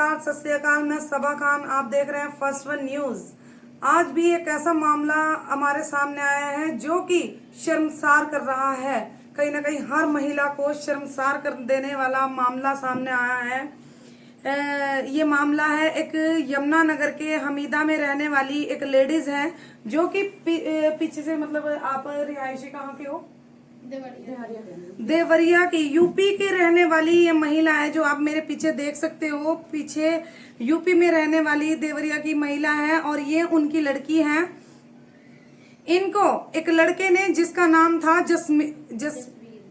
नमस्कार, सत श्री अकाल। मैं सबा खान, आप देख रहे हैं फर्स्ट वन न्यूज। आज भी एक ऐसा मामला हमारे सामने आया है जो कि शर्मसार कर रहा है। कहीं ना कहीं हर महिला को शर्मसार कर देने वाला मामला सामने आया है। ये मामला है एक यमुनानगर के हमीदा में रहने वाली एक लेडीज है जो कि पीछे से मतलब आप रिहायशी कहाँ के हो? देवरिया की, यूपी की रहने वाली ये महिला है जो आप मेरे पीछे देख सकते हो। पीछे यूपी में रहने वाली देवरिया की महिला है और ये उनकी लड़की है। इनको एक लड़के ने, जिसका नाम था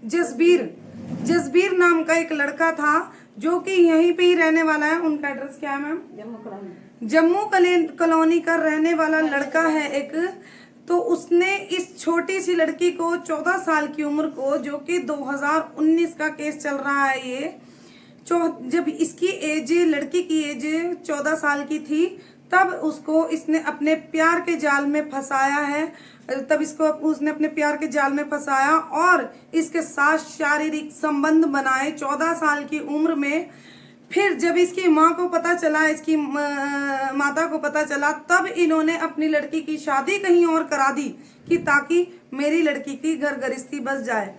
जसबीर नाम का एक लड़का था जो कि यहीं पे ही रहने वाला है। उनका एड्रेस क्या है मैम? जम्मू कॉलोनी का रहने वाला लड़का है एक। तो उसने इस छोटी सी लड़की को 14 साल की उम्र को, जो कि 2019 का केस चल रहा है ये, जब इसकी एज, लड़की की एज 14 साल की थी, तब उसको इसने अपने प्यार के जाल में फंसाया है। तब इसको उसने अपने प्यार के जाल में फंसाया और इसके साथ शारीरिक संबंध बनाए 14 साल की उम्र में। फिर जब इसकी माँ को पता चला, इसकी माता को पता चला, तब इन्होंने अपनी लड़की की शादी कहीं और करा दी कि ताकि मेरी लड़की की घर गृहस्थी बस जाए।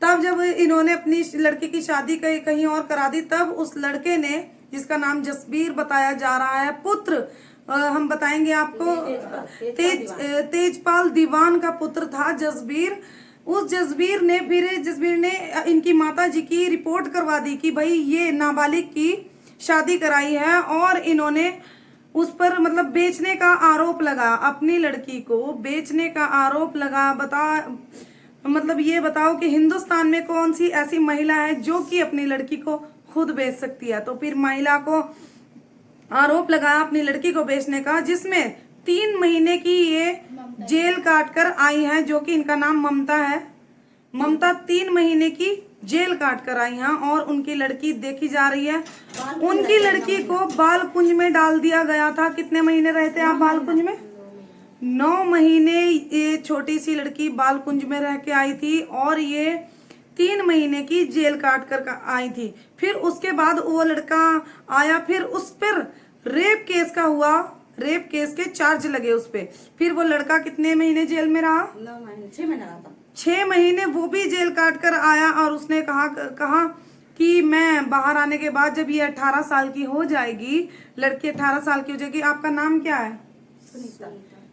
तब जब इन्होंने अपनी लड़की की शादी कहीं और करा दी, तब उस लड़के ने, जिसका नाम जसबीर बताया जा रहा है, पुत्र हम बताएंगे आपको, तेजपाल दीवान का पुत्र था जसबीर। उस जसबीर ने इनकी माता जी की रिपोर्ट करवा दी कि भाई ये नाबालिग की शादी कराई है और इन्होंने उस पर मतलब बेचने का आरोप लगा, अपनी लड़की को बेचने का आरोप लगा। मतलब ये बताओ कि हिंदुस्तान में कौन सी ऐसी महिला है जो कि अपनी लड़की को खुद बेच सकती है। तो फिर महिला को आरोप लगाया अपनी लड़की को बेचने का, जिसमें 3 महीने की ये जेल काट कर आई है, जो कि इनका नाम ममता है। ममता 3 महीने की जेल काट कर आई हैं और उनकी लड़की देखी जा रही है। उनकी लड़की को बाल कुंज में डाल दिया गया था। कितने महीने रहे थे आप बाल कुंज में? 9 महीने ये छोटी सी लड़की बाल कुंज में रह के आई थी और ये 3 महीने की जेल काट कर आई थी। फिर उसके बाद वो लड़का आया, फिर उस पर रेप केस का हुआ, रेप केस के चार्ज लगे उस पे। फिर वो लड़का कितने महीने जेल में रहा? 9 महीने, 6 महीने रहा था। 6 महीने वो भी जेल काट कर आया और उसने कहा कि मैं बाहर आने के बाद, जब ये 18 साल की हो जाएगी, लड़की 18 साल की हो जाएगी, आपका नाम क्या है?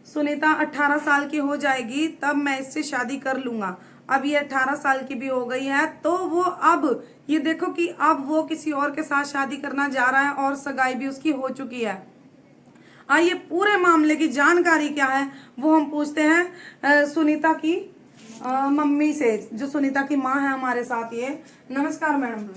सुनीता 18 साल की हो जाएगी तब मैं इससे शादी कर लूंगा। अब ये 18 साल की भी हो गई है, तो वो अब ये देखो कि अब वो किसी और के साथ शादी करना जा रहा है और सगाई भी उसकी हो चुकी है। आइए पूरे मामले की जानकारी क्या है वो हम पूछते हैं सुनीता की मम्मी से, जो सुनीता की माँ है हमारे साथ। ये नमस्कार मैडम,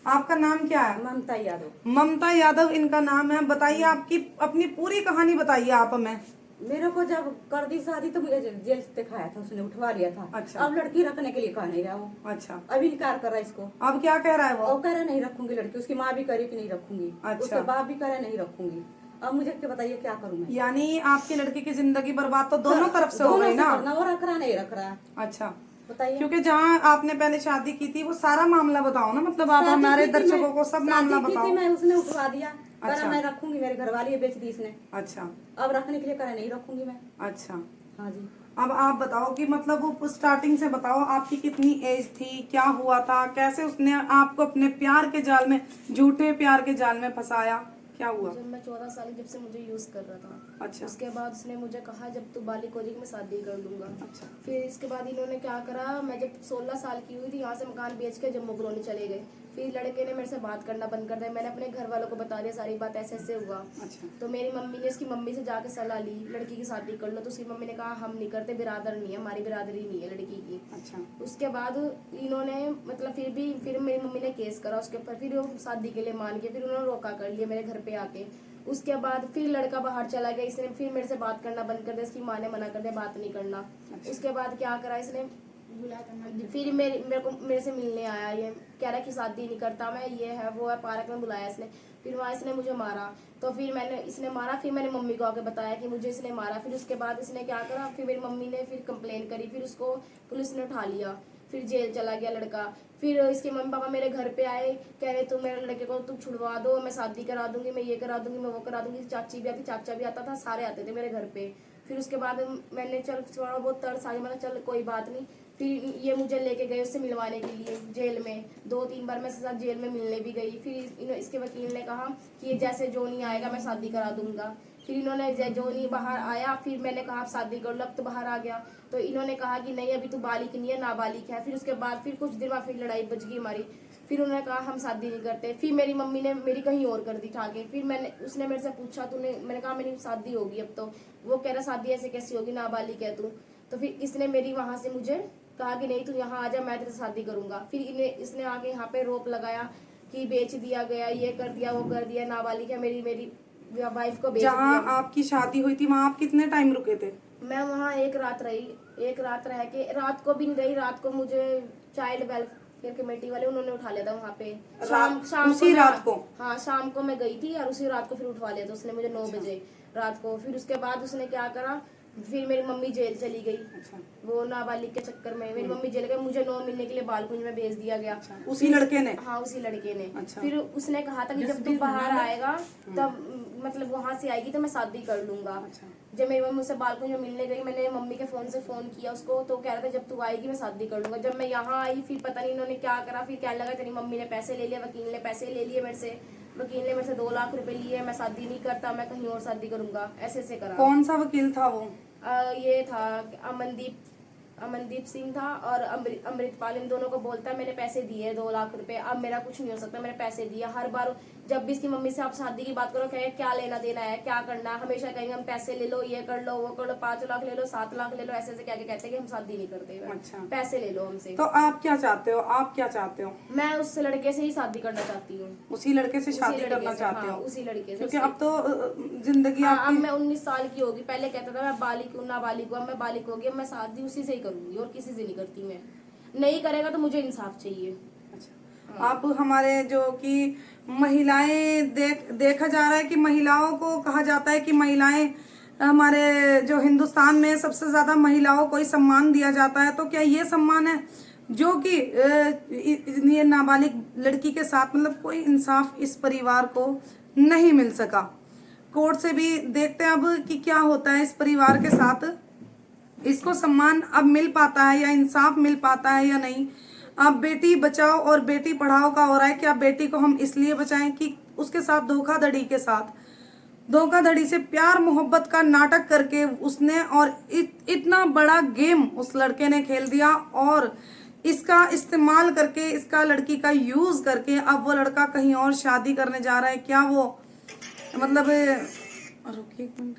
आपका नाम क्या है? ममता यादव। ममता यादव इनका नाम है। बताइए, आपकी अपनी पूरी कहानी बताइए आप हमें। मेरे को जब कर दी शादी तो मुझे जेल से दिखाया था, उसने उठवा लिया था। अच्छा। अब लड़की रखने के लिए कह नहीं रहा वो। अच्छा। अब इनकार कर रहा है इसको। अब क्या कह रहा है वो? अब कह रहा नहीं रखूंगी लड़की। उसकी माँ भी कह रही कि नहीं रखूंगी। अच्छा। उसके बाप भी कह रहा नहीं रखूंगी। अब मुझे क्या बताइए क्या करूँ मैं? यानी आपकी लड़की की जिंदगी बर्बाद तो दोनों तरफ से हो गई ना? वो रख रहा नहीं रख रहा। अच्छा बताइए। क्योंकि जहाँ आपने पहले शादी की थी वो सारा मामला बताओ ना, मतलब आप हमारे दर्शकों को सब मामला बताओ। मैं उसने उठवा दिया। अच्छा। मैं रखूंगी, मेरे घर वाली बेच दी इसने। अच्छा। अब रखने के लिए कह नहीं रखूंगी मैं। अच्छा। हाँ जी। अब आप बताओ कि मतलब वो स्टार्टिंग से बताओ, आपकी कितनी एज थी, क्या हुआ था, कैसे उसने आपको अपने प्यार के जाल में, झूठे प्यार के जाल में फंसाया, क्या हुआ? जब मैं 14 साल की, जब से मुझे यूज कर रहा था। अच्छा। उसके बाद उसने मुझे कहा जब तू बालिक हो जाएगी मैं शादी कर लूंगा। अच्छा। फिर इसके बाद इन्होंने क्या करा, मैं जब 16 साल की हुई थी यहाँ से मकान बेच के जम्मू कॉलोनी चले गए। फिर लड़के ने मेरे से बात करना बंद कर दिया। मैंने अपने घर वालों को बता दिया सारी बात, ऐसे ऐसे हुआ। अच्छा। तो मेरी मम्मी ने, इसकी मम्मी से जाके सलाह ली लड़की की शादी कर लो। तो उसकी मम्मी ने कहा हम नहीं करते, बिरादर नहीं है, हमारी बिरादरी नहीं है लड़की की। अच्छा। उसके बाद इन्होंने मतलब फिर मेरी मम्मी ने केस करा उसके ऊपर। फिर वो शादी के लिए मान के फिर उन्होंने रोका कर लिया मेरे घर पे आके। उसके बाद फिर लड़का बाहर चला गया। इसने फिर मेरे से बात करना बंद कर दिया। इसकी माँ ने मना कर दिया बात नहीं करना। अच्छा। उसके बाद क्या करा इसने, फिर मेरे से मिलने आया। ये कह रहा कि शादी नहीं करता मैं, ये है वो है, पार्क में बुलाया इसने। फिर वहाँ इसने मुझे मारा। तो फिर इसने मारा, फिर मैंने मम्मी को आके बताया कि मुझे इसने मारा। फिर उसके बाद इसने क्या करा, फिर मेरी मम्मी ने फिर कंप्लेन करी। फिर उसको पुलिस ने उठा लिया। फिर जेल चला गया लड़का। फिर इसके मम्मी पापा मेरे घर पे आए, कह रहे तुम मेरे लड़के को तुम छुड़वा दो, मैं शादी करा दूंगी, मैं ये करा दूंगी, मैं वो करा दूंगी। चाची भी आती, चाचा भी आता था, सारे आते थे मेरे घर पे। फिर उसके बाद मैंने चल थोड़ा बहुत तरस आ गया, मैंने चल कोई बात नहीं। फिर ये मुझे लेके गए उससे मिलवाने के लिए जेल में। 2-3 बार मैं इसके साथ जेल में मिलने भी गई। फिर इसके वकील ने कहा कि ये जैसे जो नहीं आएगा मैं शादी करा दूंगा। फिर इन्होंने जो नहीं बाहर आया, फिर मैंने कहा आप शादी कर लो, अब तो बाहर आ गया। तो इन्होंने कहा कि नहीं अभी तू बालिक नहीं है, नाबालिग है। फिर उसके बाद फिर कुछ दिन बाद फिर लड़ाई बच गई हमारी। फिर उन्होंने कहा हम शादी नहीं करते। फिर मेरी मम्मी ने मेरी कहीं और कर दी ठाके। फिर उसने मेरे से पूछा तूने, मैंने कहा मेरी शादी होगी अब तो। वो कह रहा शादी ऐसे कैसी होगी, नाबालिग है तू। तो फिर इसने मेरी वहां से मुझे कहा कि नहीं तू यहाँ आ जा, मैं तेरे से शादी करूंगा। फिर इसने आके यहाँ पे रोप लगाया कि बेच दिया गया, ये कर दिया, वो कर दिया, नाबालिग है, मेरी वाइफ को बेच जहाँ दिया। आपकी शादी हुई थी वहाँ आप कितने टाइम रुके थे? मैं वहाँ एक रात रही। एक रात रह के, रात को भी नहीं रही, रात को मुझे चाइल्ड वेलफेयर कमेटी वाले उन्होंने उठा लिया था वहाँ पे। शाम उसी रात को? हाँ, शाम को मैं गई थी और उसी रात को फिर उठवा लिया था उसने मुझे 9 बजे रात को। फिर उसके बाद उसने क्या करा, फिर मेरी मम्मी जेल चली गई। अच्छा। वो नाबालिग के चक्कर में मेरी मम्मी जेल गई, मुझे 9 मिलने के लिए बालकुंज में भेज दिया गया। अच्छा। उसी लड़के ने? हाँ, उसी लड़के ने। अच्छा। फिर उसने कहा था कि जब तू बाहर आएगा तब मतलब वहां से आएगी तो मैं शादी कर लूंगा। अच्छा। जब मेरी मम्मी मुझसे बालकुंज में मिलने गई, मैंने मम्मी के फोन से फोन किया उसको, तो कह रहा था जब तू आएगी मैं शादी कर लूंगा। जब मैं यहाँ आई फिर पता नहीं इन्होंने क्या करा, फिर कहने लगा तेरी मम्मी ने पैसे ले लिए, वकील ने पैसे ले लिए मेरे से, वकील ने मेरे से 2 लाख रुपए लिए, मैं शादी नहीं करता, मैं कहीं और शादी करूंगा, ऐसे ऐसे करा। कौन सा वकील था वो? ये था अमनदीप सिंह था और अमृतपाल, इन दोनों को बोलता है मैंने पैसे दिए 2 लाख रुपए, अब मेरा कुछ नहीं हो सकता, मैंने पैसे दिए। हर बार जब भी इसकी मम्मी से आप शादी की बात करो कहेंगे क्या लेना देना है, क्या करना है, हमेशा कहेंगे हम पैसे ले लो, ये कर लो, वो कर लो, 5 लाख ले लो, 7 लाख ले लो, ऐसे ऐसे क्या कहते हैं कि हम शादी नहीं करते। अच्छा। पैसे ले लो हमसे। तो आप क्या चाहते हो? आप क्या चाहते हो? मैं उस लड़के से ही शादी करना चाहती हूँ। उसी लड़के से शादी करना चाहते हो? उसी लड़के से। क्योंकि अब तो जिंदगी हाँ, अब आपकी। मैं 19 साल की होगी। पहले कहता था मैं बालिक हूँ, नाबालिग हूँ, अब मैं बालिक होगी, अब मैं शादी उसी से ही करूंगी और किसी से नहीं करती। मैं नहीं करेगा तो मुझे इंसाफ चाहिए। अच्छा। आप हमारे जो कि महिलाएं देखा जा रहा है कि महिलाओं को कहा जाता है कि महिलाएं हमारे जो हिंदुस्तान में सबसे ज्यादा महिलाओं को ही सम्मान दिया जाता है, तो क्या ये सम्मान है जो कि ये नाबालिग लड़की के साथ मतलब कोई इंसाफ इस परिवार को नहीं मिल सका? कोर्ट से भी देखते हैं अब कि क्या होता है इस परिवार के साथ, इसको सम्मान अब मिल पाता है या इंसाफ मिल पाता है या नहीं। अब बेटी बचाओ और बेटी पढ़ाओ का हो रहा है कि अब बेटी को हम इसलिए बचाएं कि उसके साथ धोखाधड़ी से प्यार मोहब्बत का नाटक करके उसने और इतना बड़ा गेम उस लड़के ने खेल दिया और इसका इस्तेमाल करके, इसका लड़की का यूज करके अब वो लड़का कहीं और शादी करने जा रहा है। क्या वो मतलब रुकिए एक मिनट।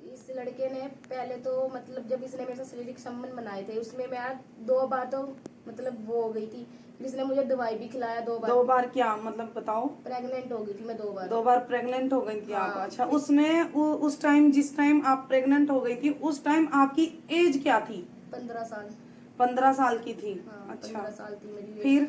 इस लड़के ने पहले तो मतलब जब इसने मेरे से शारीरिक संबंध बनाए थे उसमें मैं 2 बार तो मतलब वो हो गई थी। फिर इसने मुझे दवाई भी खिलाया 2 बार। 2 बार क्या मतलब बताओ? प्रेग्नेंट हो गई थी मैं 2 बार। 2 बार प्रेग्नेंट हो गई थी आप? हाँ। अच्छा। उसमें उस टाइम जिस टाइम आप प्रेग्नेंट हो गई थी उस टाइम आपकी एज क्या थी? 15 साल। 15 साल की थी? हाँ, अच्छा। 15 साल थी मेरी।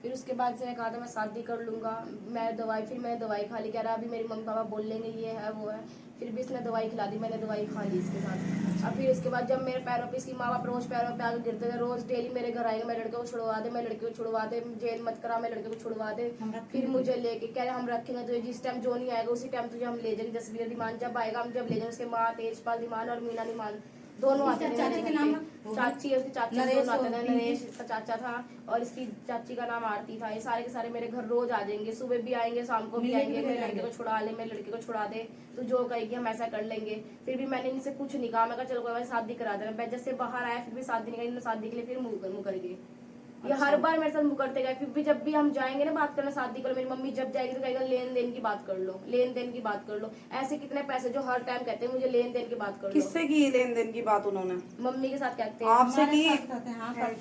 फिर उसके बाद इसने कहा था मैं शादी कर लूंगा। फिर मैंने दवाई खा ली, कह रहा अभी मेरे मम्मी पापा बोल लेंगे ये है वो है। फिर भी इसने दवाई खिला दी, मैंने दवाई खा ली इसके साथ। अब फिर उसके बाद जब मेरे पैरों पे इसकी माँ बाप रोज पैरों पे आगे गिरते थे, रोज डेली मेरे घर आएंगे, मैं लड़के को छुड़वा दे, मैं लड़के को छुड़वा दे, जेल मत करा, मैं लड़के को छुड़वा दे। फिर मुझे लेके कह रहे हम रखेंगे तुझे, जिस टाइम जो नहीं आएगा उसी टाइम तुझे हम ले जाएंगे। जसबीर दीमान जब आएगा हम जब ले जाएंगे। उसके माँ तेजपाल दीमान और मीना दीमान दोनों आते थे। चाची के नाम चाची है, उसकी चाची दोनों आते थे। नरेश का चाचा था और इसकी चाची का नाम आरती था। ये सारे के सारे मेरे घर रोज आ जाएंगे, सुबह भी आएंगे, शाम को भी आएंगे। मेरे लड़के को छुड़ा ले, मेरे लड़के को छुड़ा दे, तू जो कहेगी हम ऐसा कर लेंगे। फिर भी मैंने इनसे कुछ नहीं कहा, मैं कहा चलो कोई बात शादी करा देना। मैं जैसे बाहर आया फिर भी शादी नहीं करी, शादी के लिए फिर मुँह कर गए। ये हर बार मेरे साथ मुकरते गए। फिर भी जब भी हम जाएंगे ना बात करना शादी करो, मेरी मम्मी जब जाएगी तो कहेगा लेन देन की बात कर लो, लेन देन की बात कर लो। ऐसे कितने पैसे जो हर टाइम कहते हैं मुझे लेन देन की बात कर लो। किससे की लेन देन की बात उन्होंने? मम्मी के साथ कहते हैं। आपसे की?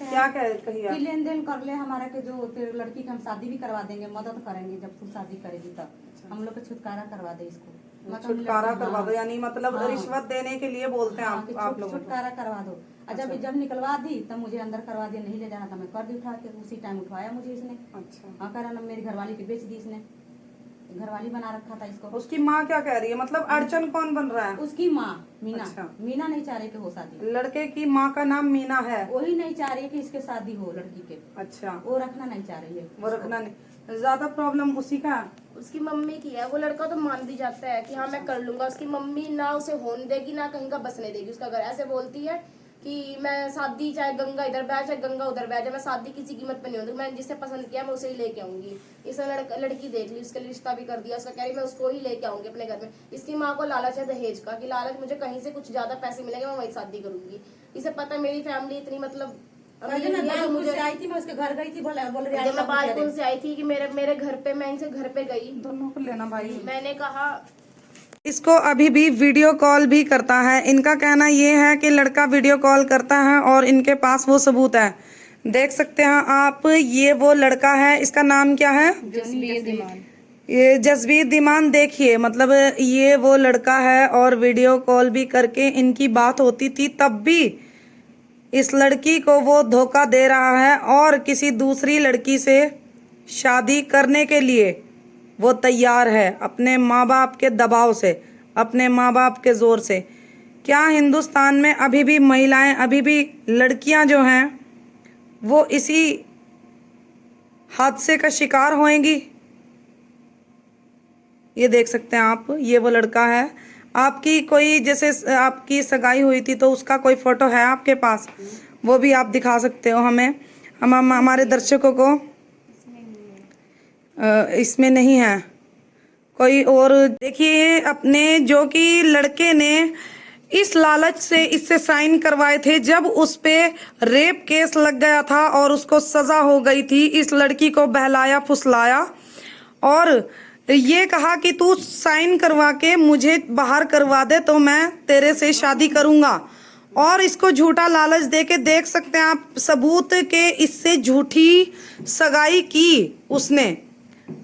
क्या कही आप? लेन देन कर ले हमारा के जो तेरे लड़की की हम शादी भी करवा देंगे, मदद करेंगे जब तू शादी करेगी तब हम लोग को छुटकारा करवा दे इसको। छुटकारा करवा दो यानी मतलब हाँ। रिश्वत देने के लिए बोलते हैं आप लोग? छुटकारा करवा दो। और जब निकलवा दी तब मुझे अंदर करवा दिया, नहीं ले जाना था मैं कर दी उठा के, उसी टाइम उठवाया मुझे इसने। अच्छा। हाँ करा ना, मेरी घरवाली की बेच दी इसने। घरवाली बना रखा था इसको। उसकी माँ क्या कह रही है, मतलब अड़चन कौन बन रहा है? उसकी माँ मीना। अच्छा। मीना नहीं चाह रही कि हो शादी। लड़के की माँ का नाम मीना है। वही नहीं चाह रही है कि इसके शादी हो लड़की के। अच्छा, वो रखना नहीं चाह रही है। वो रखना नहीं, ज्यादा प्रॉब्लम उसी का है। उसकी मम्मी की है। वो लड़का तो मान भी जाता है कि हाँ मैं कर लूंगा। उसकी मम्मी ना उसे होने देगी ना कहीं का बसने देगी उसका घर। ऐसे बोलती है कि मैं शादी चाहे गंगा इधर बह चाहे गंगा उधर बह जाए, मैं शादी किसी कीमत पे नहीं होती। मैंने जिसे पसंद किया मैं उसे ही लेके आऊंगी। इसने लड़की देख ली, उसके लिए रिश्ता भी कर दिया। उसका कह रही मैं उसको ही लेके आऊंगी अपने घर में। इसकी माँ को लालच है दहेज का, कि लालच मुझे कहीं से कुछ ज्यादा पैसे मिलेंगे मैं वही शादी करूंगी। इसे पता है मेरी फैमिली इतनी मतलब पहले मैं बालकुन से आई थी, मैं उसके घर गई थी, बोल रही जब मैं बालकुन से आई थी कि मेरे घर पे, मैं इनसे घर पे गई, दोनों को लेना भाई। मैंने कहा इसको अभी भी वीडियो कॉल भी करता है। इनका कहना ये है कि लड़का वीडियो कॉल करता है और इनके पास वो सबूत है। देख सकते हैं आप, ये वो लड़का है। इसका नाम क्या है? जसबीर दीमान। ये जसबीर दीमान। देखिए मतलब ये वो लड़का है और वीडियो कॉल भी करके इनकी बात होती थी, तब भी इस लड़की को वो धोखा दे रहा है और किसी दूसरी लड़की से शादी करने के लिए वो तैयार है, अपने माँ बाप के दबाव से, अपने माँ बाप के जोर से। क्या हिंदुस्तान में अभी भी महिलाएं, अभी भी लड़कियां जो हैं वो इसी हादसे का शिकार होंगी? ये देख सकते हैं आप, ये वो लड़का है। आपकी कोई जैसे आपकी सगाई हुई थी तो उसका कोई फोटो है आपके पास? वो भी आप दिखा सकते हो हमें, हम हमारे दर्शकों को। इसमें नहीं है कोई और। देखिए अपने जो कि लड़के ने इस लालच से इससे साइन करवाए थे, जब उस पे रेप केस लग गया था और उसको सजा हो गई थी, इस लड़की को बहलाया फुसलाया और ये कहा कि तू साइन करवा के मुझे बाहर करवा दे तो मैं तेरे से शादी करूंगा। और इसको झूठा लालच देके, देख सकते हैं आप सबूत के, इससे झूठी सगाई की उसने।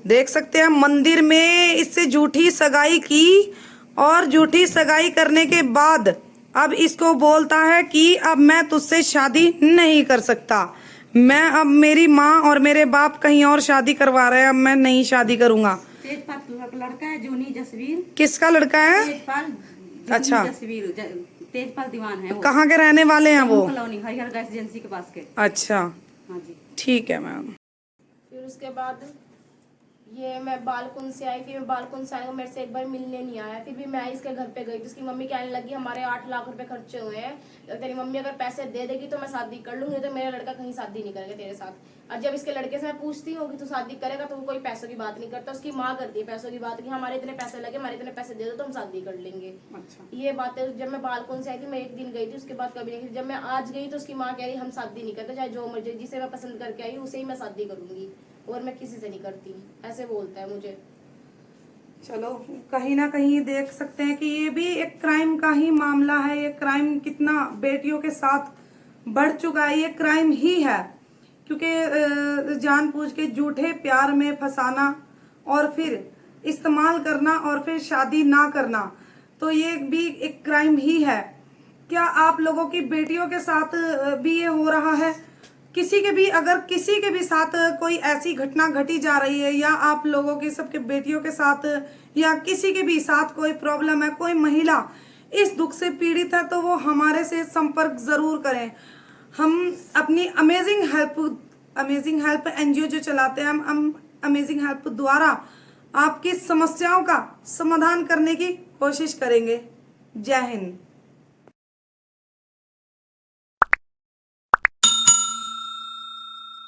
देख सकते हैं मंदिर में इससे झूठी सगाई की और झूठी सगाई करने के बाद अब इसको बोलता है कि अब मैं तुझसे शादी नहीं कर सकता, मैं अब मेरी माँ और मेरे बाप कहीं और शादी करवा रहे हैं, अब मैं नहीं शादी करूंगा। तेजपाल लड़का है जूनी जसबीर। किसका लड़का है? तेजपाल। अच्छा। जसबीर तेजपाल दीवान है वो। कहाँ के रहने वाले हैं वो? कॉलोनी हरिहर गैस एजेंसी के पास के। अच्छा हाँ जी। ठीक है मैम। फिर उसके बाद ये मैं बालकुन से आई। फिर मैं बालकुन से आने को मेरे से एक बार मिलने नहीं आया। फिर भी मैं इसके घर पे गई तो उसकी मम्मी कहने लगी हमारे 8 लाख रुपए खर्चे हुए हैं, तेरी मम्मी अगर पैसे दे देगी तो मैं शादी कर लूंगी, तो मेरा लड़का कहीं शादी नहीं करेगा तेरे साथ। और जब इसके लड़के से मैं पूछती हूँ कि तू शादी करेगा तो वो कोई पैसों की बात नहीं करता। उसकी माँ करती है पैसों की बात कि हमारे इतने पैसे लगे, हमारे इतने पैसे दे दो तो हम शादी कर लेंगे। अच्छा। ये बातें जब मैं बालकुन से आई थी, मैं एक दिन गई थी, उसके बाद कभी नहीं। जब मैं आज गई तो उसकी माँ कह रही हम शादी नहीं करते, चाहे जो मर्जी, जिसे मैं पसंद करके आई उसे ही मैं शादी करूंगी और मैं किसी से नहीं करती, ऐसे बोलता है मुझे। चलो कहीं ना कहीं देख सकते हैं कि ये भी एक क्राइम का ही मामला है। ये क्राइम कितना बेटियों के साथ बढ़ चुका है, ये क्राइम ही है, क्योंकि जानबूझ के झूठे प्यार में फंसाना और फिर इस्तेमाल करना और फिर शादी ना करना, तो ये भी एक क्राइम ही है। क्या आप लोगों की बेटियों के साथ भी ये हो रहा है? किसी के भी, अगर किसी के भी साथ कोई ऐसी घटना घटी जा रही है या आप लोगों की सबके बेटियों के साथ या किसी के भी साथ कोई प्रॉब्लम है, कोई महिला इस दुख से पीड़ित है, तो वो हमारे से संपर्क जरूर करें। हम अपनी अमेजिंग हेल्प एनजीओ जो चलाते हैं, हम अमेजिंग हेल्प द्वारा आपकी समस्याओं का समाधान करने की कोशिश करेंगे। जय हिंद।